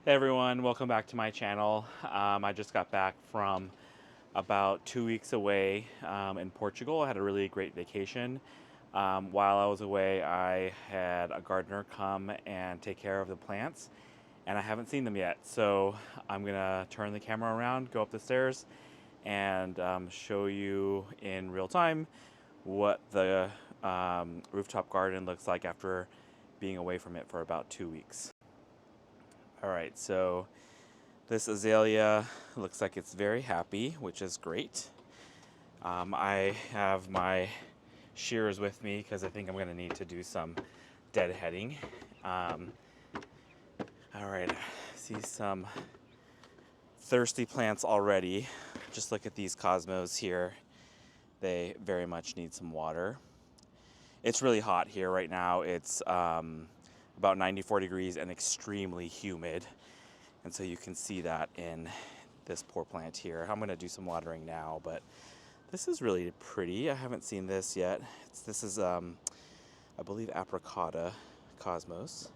Hey everyone, welcome back to my channel. I just got back from about 2 weeks away in Portugal. I had a really great vacation. While I was away, I had a gardener come and take care of the plants, and I haven't seen them yet. So I'm gonna turn the camera around, go up the stairs, and show you in real time what the rooftop garden looks like after being away from it for about 2 weeks. All right, so this azalea looks like it's very happy, which is great. I have my shears with me because I think I'm going to need to do some deadheading. All right, I see some thirsty plants already. Just look at these cosmos here. They very much need some water. It's really hot here right now. It's about 94 degrees and extremely humid. And so you can see that in this poor plant here. I'm going to do some watering now, but this is really pretty. I haven't seen this yet. This is, I believe, Apricota Cosmos.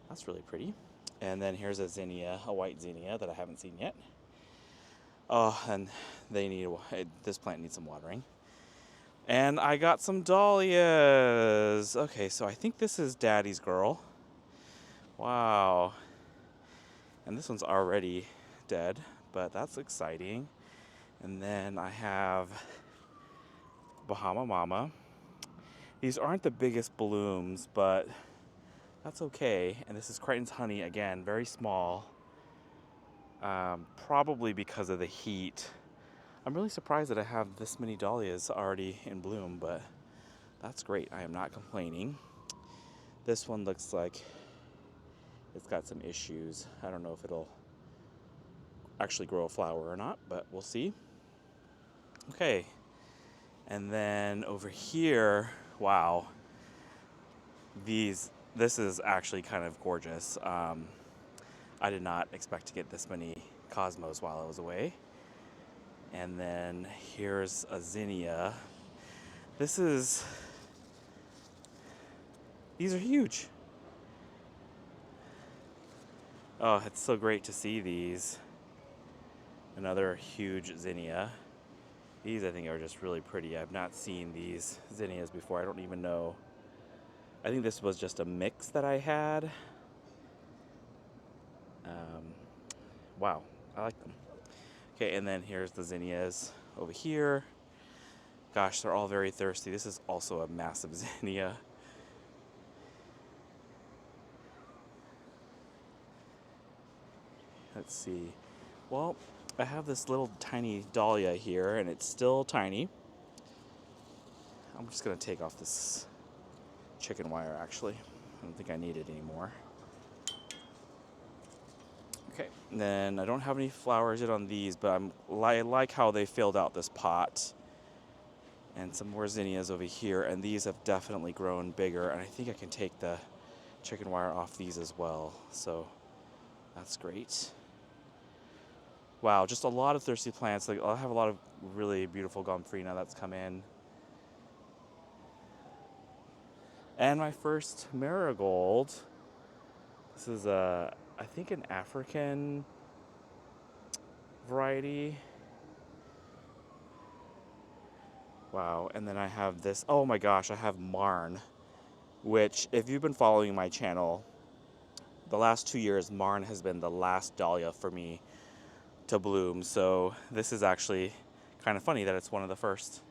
That's really pretty. And then here's a zinnia, a white zinnia that I haven't seen yet. Oh, and this plant needs some watering. And I got some dahlias. Okay, so I think this is Daddy's Girl. Wow. And this one's already dead, but that's exciting. And then I have Bahama Mama. These aren't the biggest blooms, but that's okay. And this is Crichton's Honey, again, very small. Probably because of the heat. I'm really surprised that I have this many dahlias already in bloom, but that's great. I am not complaining. This one looks like it's got some issues. I don't know if it'll actually grow a flower or not, but we'll see. Okay, and then over here, wow, this is actually kind of gorgeous. I did not expect to get this many cosmos while I was away. And then here's a zinnia. These are huge. Oh, it's so great to see these. Another huge zinnia. These I think are just really pretty. I've not seen these zinnias before. I don't even know. I think this was just a mix that I had. Wow, I like them. Okay, and then here's the zinnias over here. Gosh, they're all very thirsty. This is also a massive zinnia. Let's see. Well, I have this little tiny dahlia here, and it's still tiny. I'm just going to take off this chicken wire, actually. I don't think I need it anymore. Okay, and then I don't have any flowers yet on these, but I like how they filled out this pot. And some more zinnias over here, and these have definitely grown bigger, and I think I can take the chicken wire off these as well, so that's great. Wow, just a lot of thirsty plants. Like, I have a lot of really beautiful gomphrena that's come in. And my first marigold. This is I think an African variety. Wow, and then I have this, oh my gosh, I have Marn, which if you've been following my channel, the last 2 years, Marn has been the last dahlia for me to bloom. So this is actually kind of funny that it's one of the first.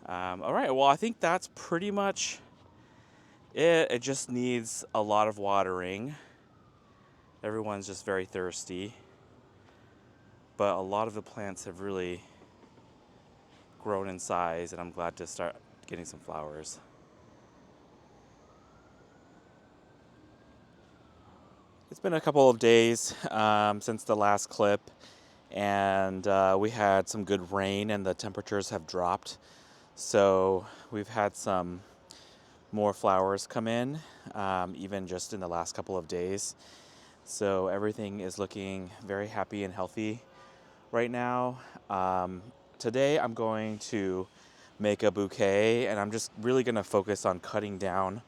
All right, well, I think that's pretty much it. It just needs a lot of watering. Everyone's just very thirsty. But a lot of the plants have really grown in size, and I'm glad to start getting some flowers. It's been a couple of days since the last clip, and we had some good rain and the temperatures have dropped. So we've had some more flowers come in, even just in the last couple of days. So everything is looking very happy and healthy right now. Today I'm going to make a bouquet, and I'm just really going to focus on cutting down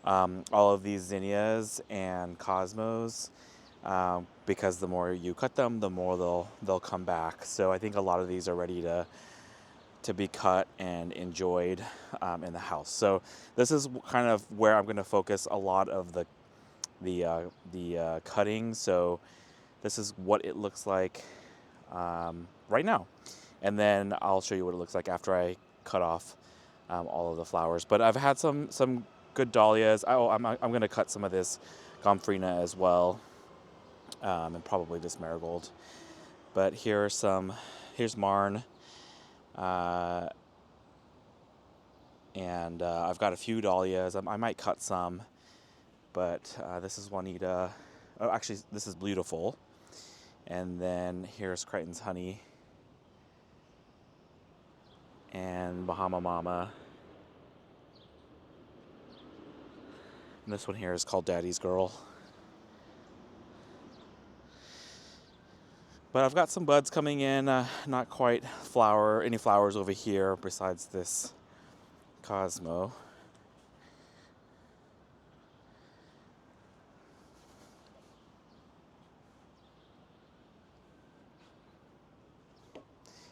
all of these zinnias and cosmos, because the more you cut them, the more they'll come back. So I think a lot of these are ready to be cut and enjoyed in the house. So this is kind of where I'm going to focus a lot of the cutting. So this is what it looks like right now, and then I'll show you what it looks like after I cut off all of the flowers. But I've had some good dahlias. I'm going to cut some of this gomphrena as well, and probably this marigold. But here's Marn, and I've got a few dahlias. I might cut some, but this is Juanita. Oh, actually, this is beautiful. And then here's Crichton's Honey and Bahama Mama. And this one here is called Daddy's Girl. But I've got some buds coming in, not quite any flowers over here besides this Cosmo.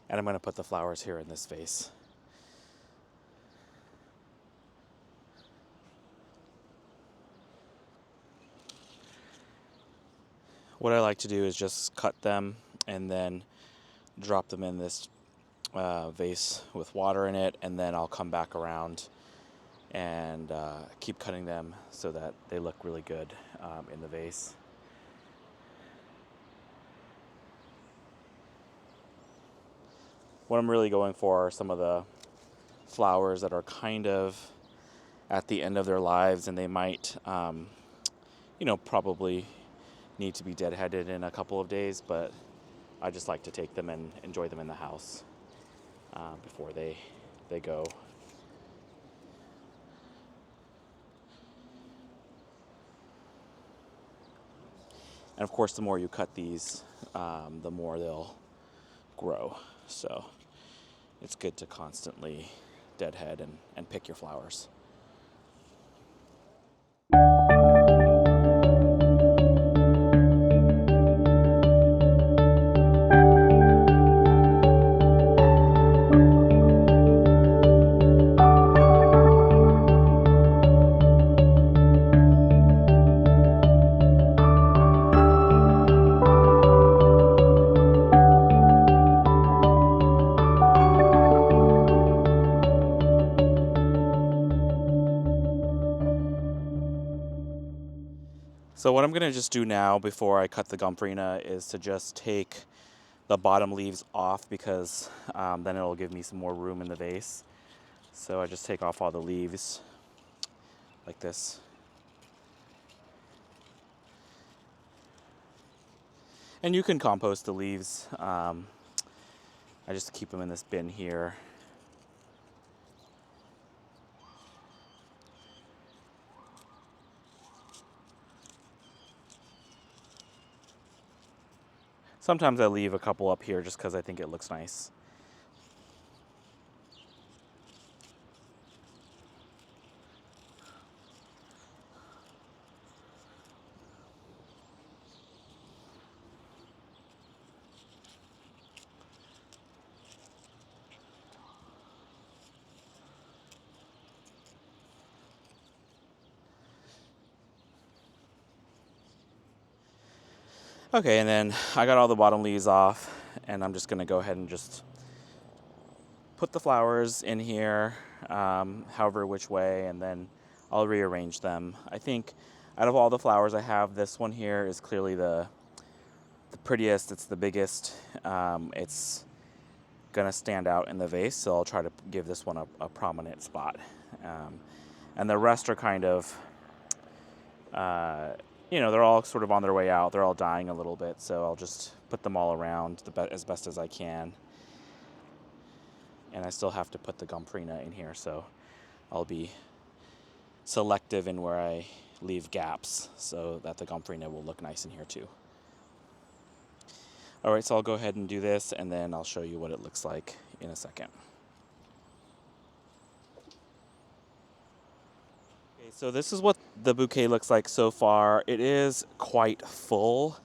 And I'm going to put the flowers here in this vase. What I like to do is just cut them and then drop them in this vase with water in it, and then I'll come back around and keep cutting them so that they look really good in the vase. What I'm really going for are some of the flowers that are kind of at the end of their lives, and they might, probably need to be deadheaded in a couple of days, but I just like to take them and enjoy them in the house before they go. And of course, the more you cut these, the more they'll grow. So it's good to constantly deadhead and pick your flowers. So what I'm going to just do now before I cut the gomphrena is to just take the bottom leaves off, because then it'll give me some more room in the vase. So I just take off all the leaves like this. And you can compost the leaves. I just keep them in this bin here. Sometimes I leave a couple up here just because I think it looks nice. Okay, and then I got all the bottom leaves off, and I'm just going to go ahead and just put the flowers in here, however which way, and then I'll rearrange them. I think out of all the flowers I have, this one here is clearly the prettiest. It's the biggest. It's going to stand out in the vase, so I'll try to give this one a prominent spot. And the rest are kind of... they're all sort of on their way out. They're all dying a little bit, so I'll just put them all around as best as I can. And I still have to put the gomphrena in here, so I'll be selective in where I leave gaps so that the gomphrena will look nice in here too. All right, so I'll go ahead and do this, and then I'll show you what it looks like in a second. So this is what the bouquet looks like so far. It is quite full,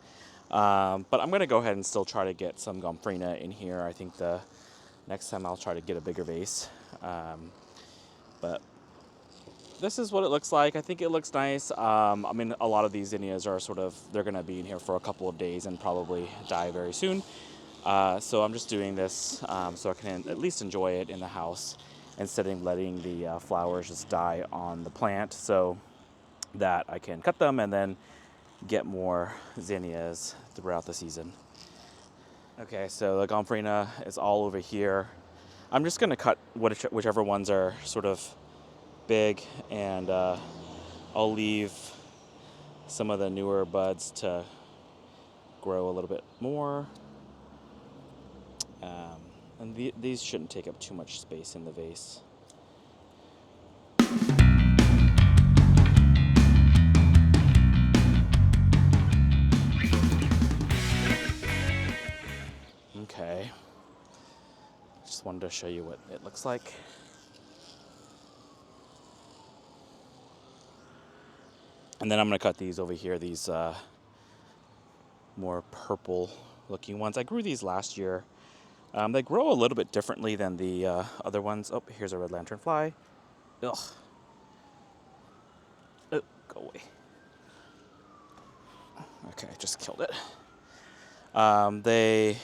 but I'm going to go ahead and still try to get some gomphrena in here. I think the next time I'll try to get a bigger vase. But this is what it looks like. I think it looks nice. I mean, a lot of these zinnias are they're going to be in here for a couple of days and probably die very soon. So I'm just doing this so I can at least enjoy it in the house instead of letting the flowers just die on the plant, so that I can cut them and then get more zinnias throughout the season. Okay, so the gomphrena is all over here. I'm just going to cut whichever ones are sort of big, and I'll leave some of the newer buds to grow a little bit more. And these shouldn't take up too much space in the vase. Okay. Just wanted to show you what it looks like. And then I'm going to cut these over here, these more purple looking ones. I grew these last year. They grow a little bit differently than the other ones. Oh, here's a red lanternfly. Ugh. Oh, go away. Okay, I just killed it.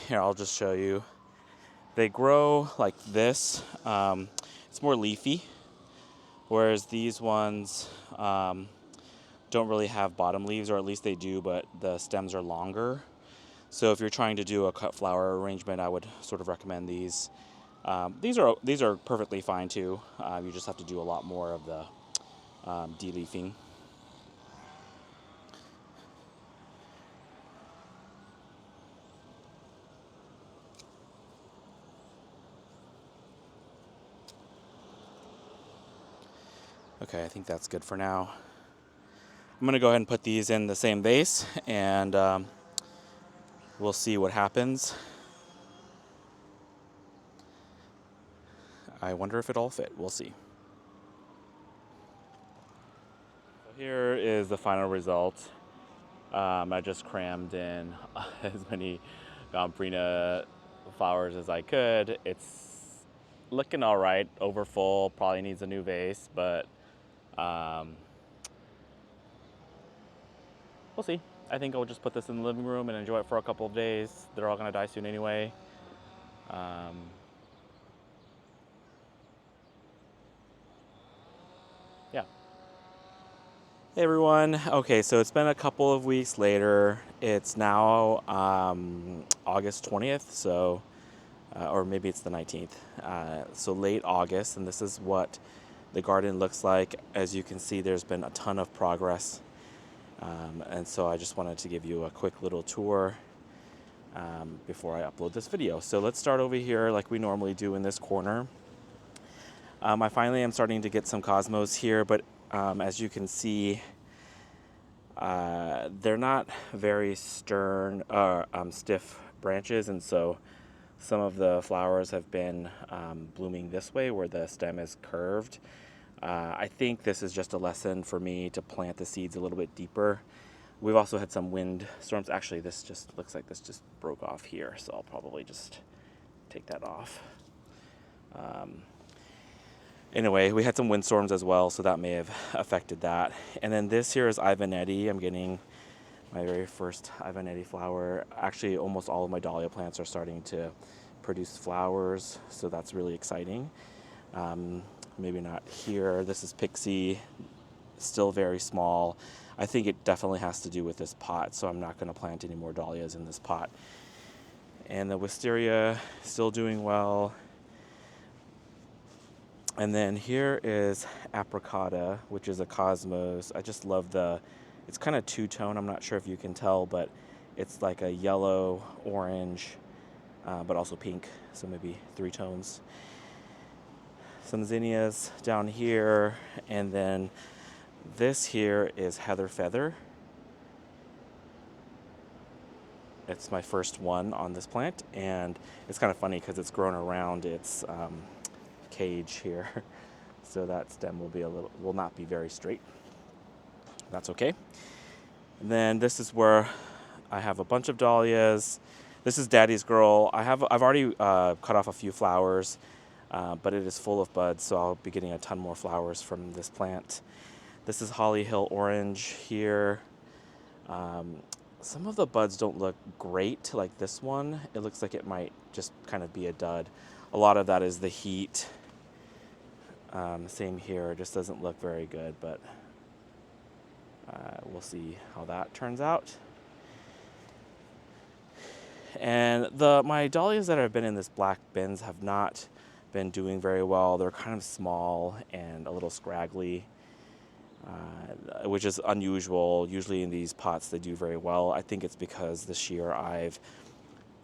Here, I'll just show you. They grow like this. It's more leafy, whereas these ones don't really have bottom leaves, or at least they do, but the stems are longer. So if you're trying to do a cut flower arrangement, I would sort of recommend these. These are perfectly fine too. You just have to do a lot more of the de-leafing. Okay, I think that's good for now. I'm going to go ahead and put these in the same vase, and we'll see what happens. I wonder if it all fit. We'll see. So here is the final result. I just crammed in as many gomphrena flowers as I could. It's looking all right, over full, probably needs a new vase, but we'll see. I think I'll just put this in the living room and enjoy it for a couple of days. They're all gonna die soon anyway. Yeah. Hey everyone. Okay, so it's been a couple of weeks later. It's now August 20th, so or maybe it's the 19th. So late August, and this is what the garden looks like. As you can see, there's been a ton of progress. And so I just wanted to give you a quick little tour before I upload this video. So let's start over here like we normally do in this corner. I finally am starting to get some cosmos here, but as you can see, they're not very stiff branches, and so some of the flowers have been blooming this way where the stem is curved. I think this is just a lesson for me to plant the seeds a little bit deeper. We've also had some wind storms. Actually, this just looks like this just broke off here, so I'll probably just take that off. Anyway, we had some windstorms as well, so that may have affected that. And then this here is Ivanetti. I'm getting my very first Ivanetti flower. Actually, almost all of my dahlia plants are starting to produce flowers, so that's really exciting. Maybe not here. This is Pixie, still very small. I think it definitely has to do with this pot, so I'm not going to plant any more dahlias in this pot. And the wisteria still doing well. And then here is Apricota, which is a cosmos. I just love it's kind of two-tone. I'm not sure if you can tell, but it's like a yellow, orange, but also pink, so maybe 3 tones. Some zinnias down here, and then this here is Heather Feather. It's my first one on this plant, and it's kind of funny because it's grown around its cage here. so that stem will not be very straight. That's okay. And then this is where I have a bunch of dahlias. This is Daddy's Girl. I've already cut off a few flowers, but it is full of buds, so I'll be getting a ton more flowers from this plant. This is Holly Hill Orange here. Some of the buds don't look great, like this one. It looks like it might just kind of be a dud. A lot of that is the heat. Same here, it just doesn't look very good, but we'll see how that turns out. And my dahlias that have been in this black bins have not been doing very well. They're kind of small and a little scraggly, which is unusual. Usually in these pots they do very well. I think it's because this year I've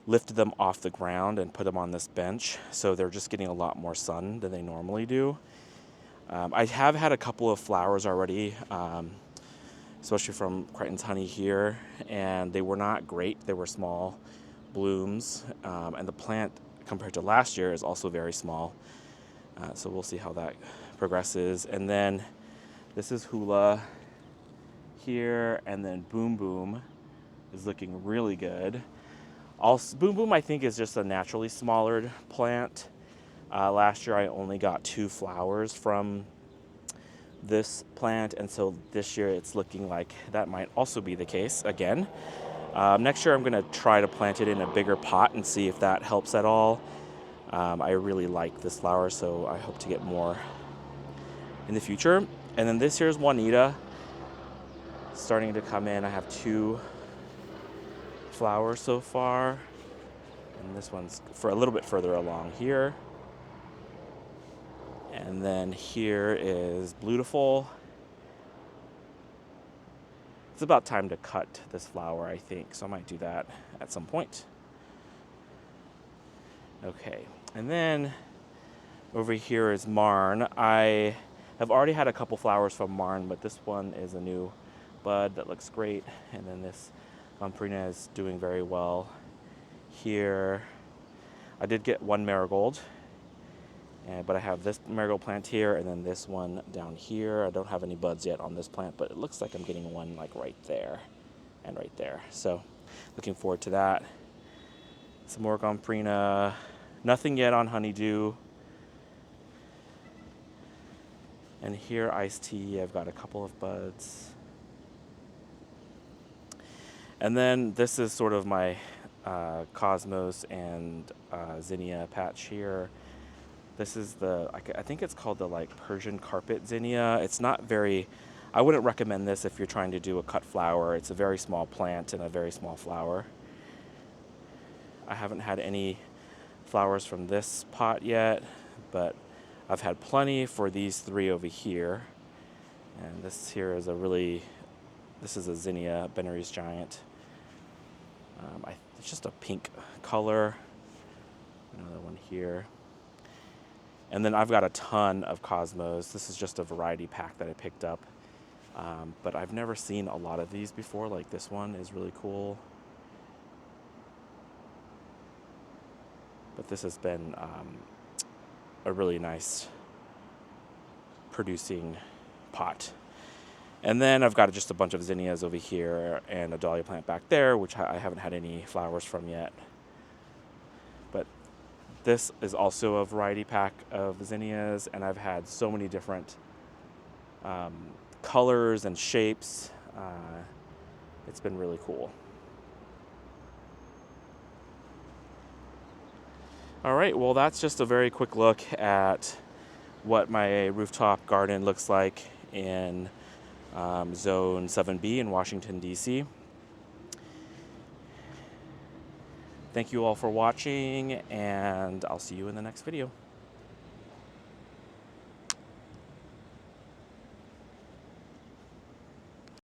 lifted them off the ground and put them on this bench, so they're just getting a lot more sun than they normally do. I have had a couple of flowers already, especially from Crichton's Honey here, and they were not great. They were small blooms, and the plant compared to last year is also very small, so we'll see how that progresses. And then this is Hula here, and then Boom Boom is looking really good. Also, Boom Boom I think is just a naturally smaller plant. Last year I only got 2 flowers from this plant, and so this year it's looking like that might also be the case again. Next year I'm going to try to plant it in a bigger pot and see if that helps at all. I really like this flower, so I hope to get more in the future. And then this here's Juanita starting to come in. I have 2 flowers so far, and this one's for a little bit further along here. And then here is Beautiful. It's about time to cut this flower, I think, so I might do that at some point. Okay, and then over here is Marn. I have already had a couple flowers from Marn, but this one is a new bud that looks great. And then this Lamprina is doing very well here. I did get 1 marigold, but I have this marigold plant here, and then this one down here. I don't have any buds yet on this plant, but it looks like I'm getting one like right there and right there. So looking forward to that. Some more Gomprina. Nothing yet on Honeydew. And here, Iced Tea. I've got a couple of buds. And then this is sort of my Cosmos and Zinnia patch here. This is I think it's called the Persian carpet zinnia. It's not very, I wouldn't recommend this if you're trying to do a cut flower. It's a very small plant and a very small flower. I haven't had any flowers from this pot yet, but I've had plenty for these 3 over here. And this here is this is a zinnia, Bennery's Giant. It's just a pink color. Another one here. And then I've got a ton of Cosmos. This is just a variety pack that I picked up. But I've never seen a lot of these before. Like this one is really cool. But this has been a really nice producing pot. And then I've got just a bunch of zinnias over here and a dahlia plant back there, which I haven't had any flowers from yet. But this is also a variety pack of zinnias, and I've had so many different colors and shapes. It's been really cool. All right, well, that's just a very quick look at what my rooftop garden looks like in Zone 7B in Washington, D.C. Thank you all for watching, and I'll see you in the next video.